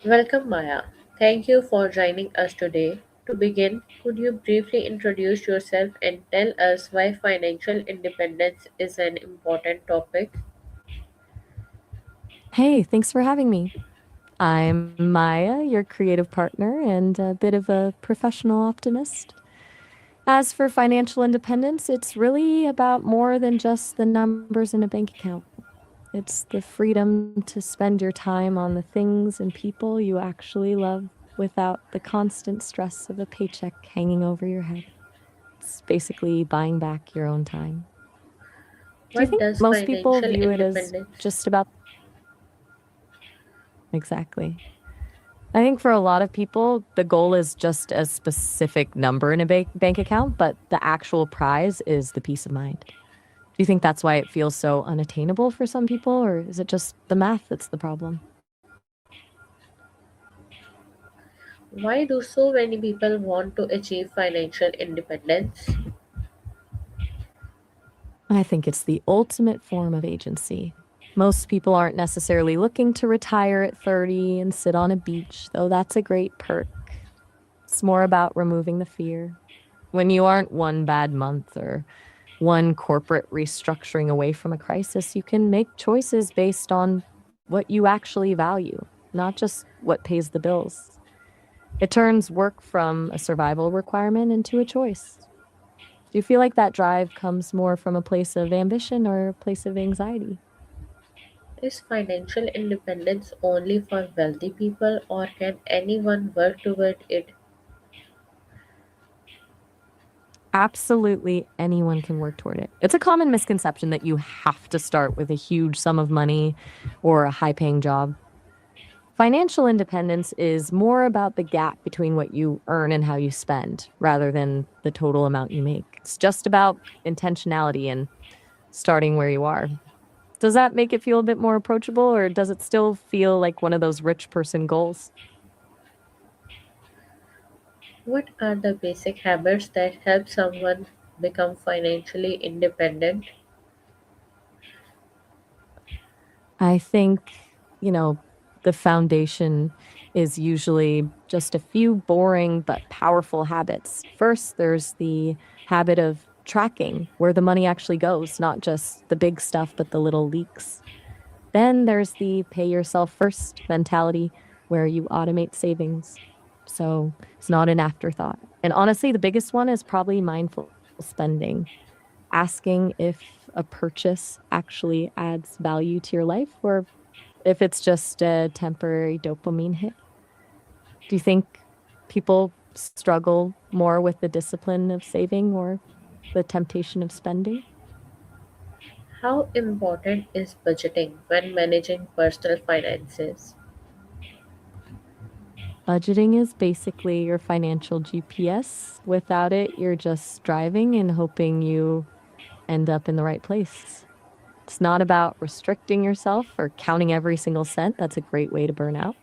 Welcome, Maya. Thank you for joining us today. To begin, could you briefly introduce yourself and tell us why financial independence is an important topic? Hey, thanks for having me. I'm Maya, your creative partner and a bit of a professional optimist. As for financial independence, it's really about more than just the numbers in a bank account. It's the freedom to spend your time on the things and people you actually love without the constant stress of a paycheck hanging over your head. It's basically buying back your own time. Do you What think does most people financial view it as independence just about exactly? I think for a lot of people, the goal is just a specific number in a bank account, but the actual prize is the peace of mind. Do you think that's why it feels so unattainable for some people, or is it just the math that's the problem? Why do so many people want to achieve financial independence? I think it's the ultimate form of agency. Most people aren't necessarily looking to retire at 30 and sit on a beach, though that's a great perk. It's more about removing the fear. When you aren't one bad month or one corporate restructuring away from a crisis, you can make choices based on what you actually value, not just what pays the bills. It turns work from a survival requirement into a choice. Do you feel like that drive comes more from a place of ambition or a place of anxiety? Is financial independence only for wealthy people or can anyone work toward it? Absolutely anyone can work toward it. It's a common misconception that you have to start with a huge sum of money or a high paying job. Financial independence is more about the gap between what you earn and how you spend rather than the total amount you make. It's just about intentionality and starting where you are. Does that make it feel a bit more approachable, or does it still feel like one of those rich person goals? What are the basic habits that help someone become financially independent? I think, you know, the foundation is usually just a few boring but powerful habits. First, there's the habit of tracking where the money actually goes, not just the big stuff, but the little leaks. Then there's the pay yourself first mentality where you automate savings. So it's not an afterthought. And honestly, the biggest one is probably mindful spending, asking if a purchase actually adds value to your life or if it's just a temporary dopamine hit. Do you think people struggle more with the discipline of saving or the temptation of spending? How important is budgeting when managing personal finances? Budgeting is basically your financial GPS. Without it, you're just driving and hoping you end up in the right place. It's not about restricting yourself or counting every single cent. That's a great way to burn out.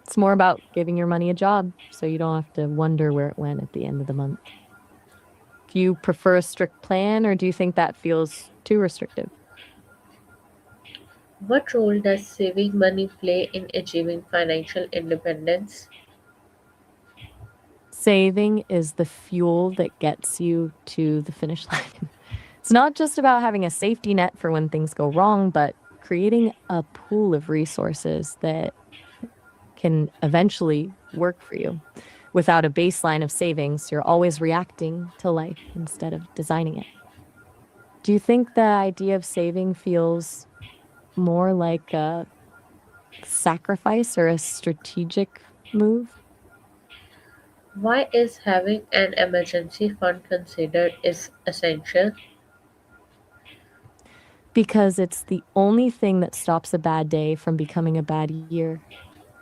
It's more about giving your money a job so you don't have to wonder where it went at the end of the month. Do you prefer a strict plan or do you think that feels too restrictive? What role does saving money play in achieving financial independence? Saving is the fuel that gets you to the finish line. It's not just about having a safety net for when things go wrong, but creating a pool of resources that can eventually work for you. Without a baseline of savings, you're always reacting to life instead of designing it. Do you think the idea of saving feels more like a sacrifice or a strategic move? Why is having an emergency fund considered is essential? Because it's the only thing that stops a bad day from becoming a bad year.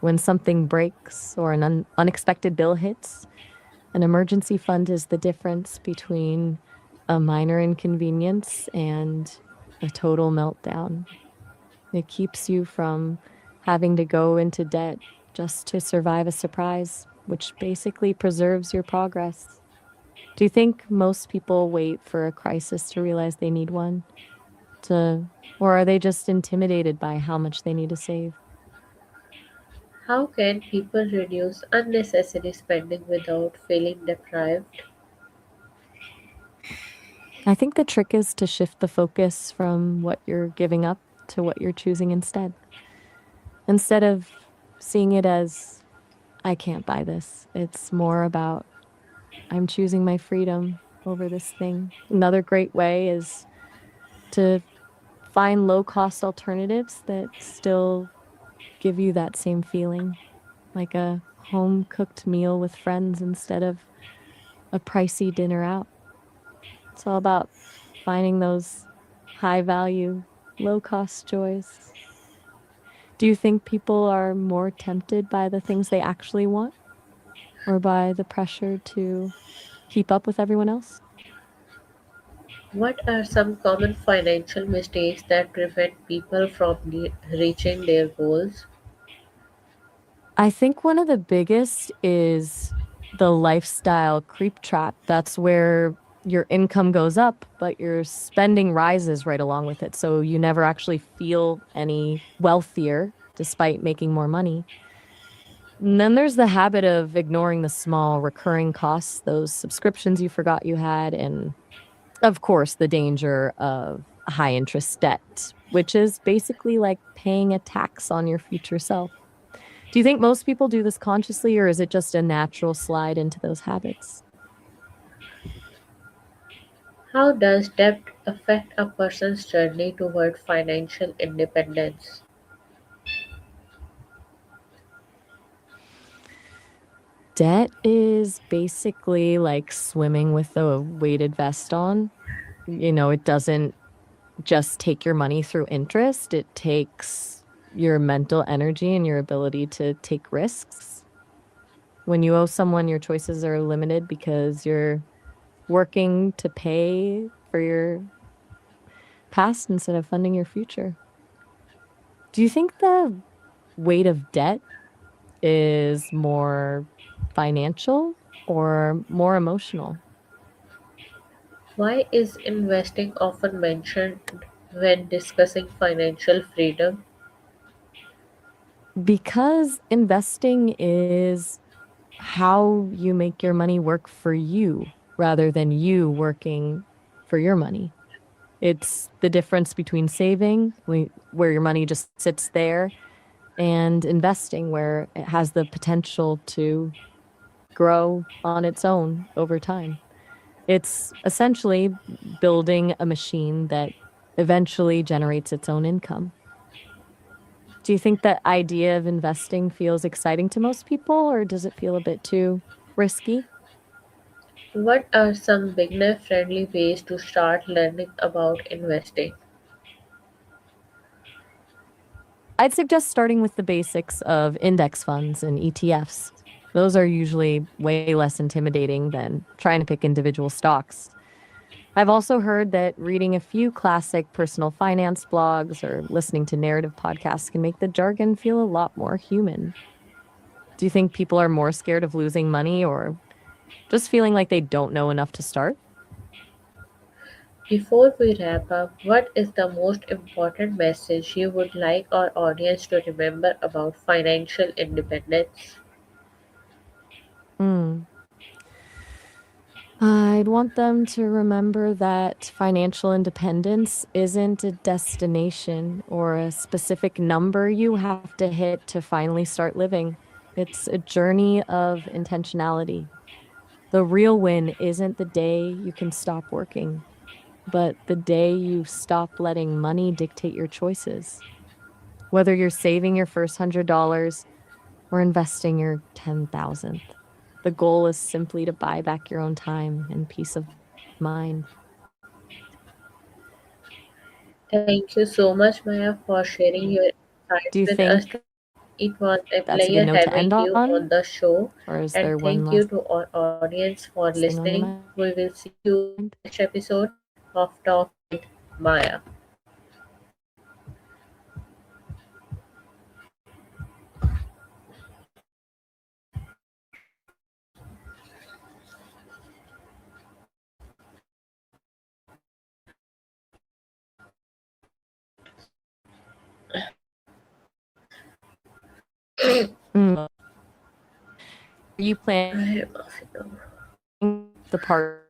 When something breaks or an unexpected bill hits, an emergency fund is the difference between a minor inconvenience and a total meltdown. It keeps you from having to go into debt just to survive a surprise, which basically preserves your progress. Do you think most people wait for a crisis to realize they need one? To, or are they just intimidated by how much they need to save? How can people reduce unnecessary spending without feeling deprived? I think the trick is to shift the focus from what you're giving up to what you're choosing instead. Instead of seeing it as, I can't buy this, it's more about, I'm choosing my freedom over this thing. Another great way is to find low cost alternatives that still give you that same feeling, like a home cooked meal with friends instead of a pricey dinner out. It's all about finding those high value, low cost joys. Do you think people are more tempted by the things they actually want or by the pressure to keep up with everyone else? What are some common financial mistakes that prevent people from reaching their goals? I think one of the biggest is the lifestyle creep trap. That's where your income goes up, but your spending rises right along with it. So you never actually feel any wealthier despite making more money. And then there's the habit of ignoring the small recurring costs, those subscriptions you forgot you had, and of course, the danger of high interest debt, which is basically like paying a tax on your future self. Do you think most people do this consciously, or is it just a natural slide into those habits? How does debt affect a person's journey toward financial independence? Debt is basically like swimming with a weighted vest on. It doesn't just take your money through interest, it takes your mental energy and your ability to take risks. When you owe someone, your choices are limited because you're working to pay for your past instead of funding your future. Do you think the weight of debt is more financial or more emotional? Why is investing often mentioned when discussing financial freedom? Because investing is how you make your money work for you rather than you working for your money. It's the difference between saving, where your money just sits there, and investing, where it has the potential to grow on its own over time. It's essentially building a machine that eventually generates its own income. Do you think that idea of investing feels exciting to most people, or does it feel a bit too risky? What are some beginner friendly ways to start learning about investing? I'd suggest starting with the basics of index funds and ETFs. Those are usually way less intimidating than trying to pick individual stocks. I've also heard that reading a few classic personal finance blogs or listening to narrative podcasts can make the jargon feel a lot more human. Do you think people are more scared of losing money or just feeling like they don't know enough to start? Before we wrap up, what is the most important message you would like our audience to remember about financial independence? Mm. I'd want them to remember that financial independence isn't a destination or a specific number you have to hit to finally start living. It's a journey of intentionality. The real win isn't the day you can stop working, but the day you stop letting money dictate your choices. Whether you're saving your first $100 or investing your 10,000th, the goal is simply to buy back your own time and peace of mind. Thank you so much, Maya, for sharing your Do insights you with us. think It was a that's a good pleasure note to having end you on? on the show, Or is and there one thank you last to our audience for thing on your listening. mind? We will see you in the next episode of Talk with Maya. Mm. Are you I planning am off now. the part